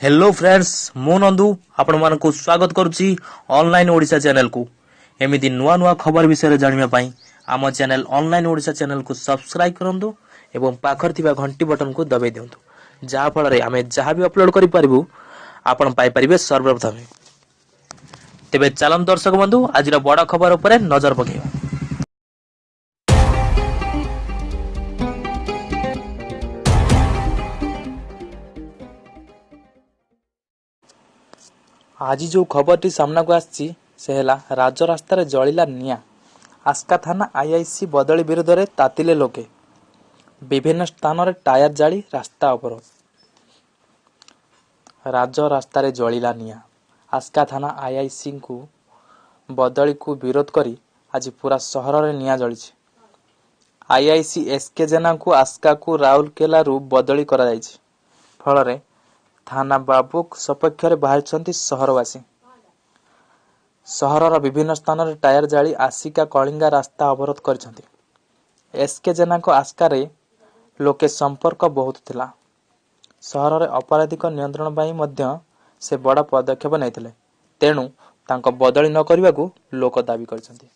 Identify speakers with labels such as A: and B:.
A: Hello friends मु नंदू आपण मानक स्वागत करुच्ची ऑनलाइन ओडिशा चैनल को एमिति नुआ नुआ खबर विषय जानिबा पई आम चैनल ऑनलाइन ओडिशा चैनल को सब्सक्राइब करंतु एवं पाखर थिबा घंटी बटन को दबाई दियंतु जहा फल रे आमे जहा भी अपलोड करि परिबु आपण पाई परिबे सर्वप्रथम। तेबे चलन दर्शक बंधु आज बड़ खबर उपरे नजर पकेबा। आज जो खबरटी सामना को आसी से है राजरास्त जलिला निया। आस्का थाना आईआईसी बदली विरोध में तातिले लोके। विभिन्न स्थान में टायर जाली रास्ता अवरोध। राजरास्त जलिला निया। आस्का थाना आईआईसी को बदली को विरोध करी आज पूरा सहर में निया जली। आईआईसी एसके जेना को आस्का को राउरकेला बदली करा फल थाना बाबुक सपक्ष में बाहरी सहरवासी। सहरर विभिन्न स्थान में टायर जाली आसिका कलिंगा रास्ता अवरोध कर एसके जेना आस्कार लोके संपर्क बहुत थिला। सहर अपराधिक नियंत्रण पाई से बड़ा पदक्षेप नहीं तेणु तांको बदली न करने को लोक दाबी करछन्ति।